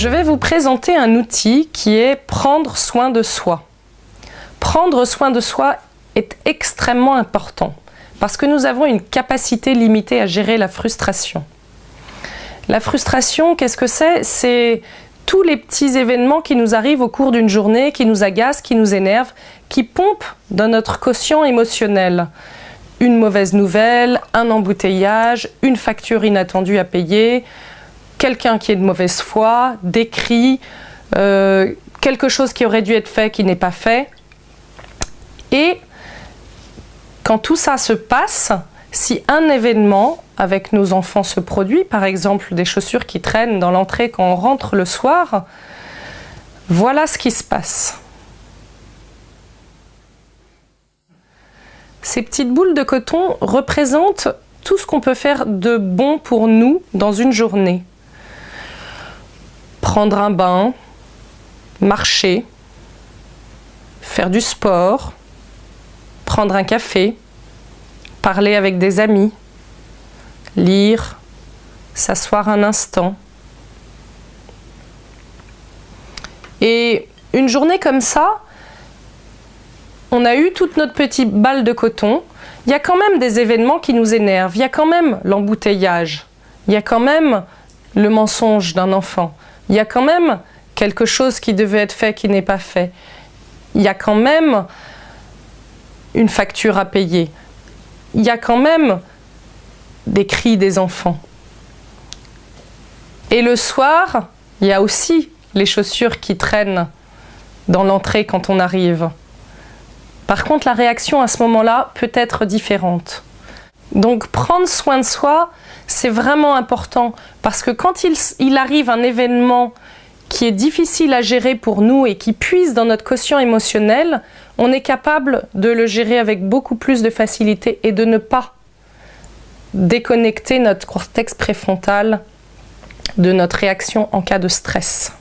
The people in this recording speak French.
Je vais vous présenter un outil qui est prendre soin de soi. Prendre soin de soi est extrêmement important parce que nous avons une capacité limitée à gérer la frustration. La frustration, qu'est-ce que c'est? C'est tous les petits événements qui nous arrivent au cours d'une journée, qui nous agacent, qui nous énervent, qui pompent dans notre quotient émotionnel. Une mauvaise nouvelle, un embouteillage, une facture inattendue à payer, quelqu'un qui est de mauvaise foi, des cris, quelque chose qui aurait dû être fait qui n'est pas fait. Et quand tout ça se passe, si un événement avec nos enfants se produit, par exemple des chaussures qui traînent dans l'entrée quand on rentre le soir, voilà ce qui se passe. Ces petites boules de coton représentent tout ce qu'on peut faire de bon pour nous dans une journée. Prendre un bain, marcher, faire du sport, prendre un café, parler avec des amis, lire, s'asseoir un instant. Et une journée comme ça, on a eu toute notre petite balle de coton. Il y a quand même des événements qui nous énervent. Il y a quand même l'embouteillage. Il y a quand même le mensonge d'un enfant. Il y a quand même quelque chose qui devait être fait qui n'est pas fait. Il y a quand même une facture à payer. Il y a quand même des cris des enfants. Et le soir, il y a aussi les chaussures qui traînent dans l'entrée quand on arrive. Par contre, la réaction à ce moment-là peut être différente. Donc, prendre soin de soi, c'est vraiment important parce que quand il arrive un événement qui est difficile à gérer pour nous et qui puise dans notre quotient émotionnel, on est capable de le gérer avec beaucoup plus de facilité et de ne pas déconnecter notre cortex préfrontal de notre réaction en cas de stress.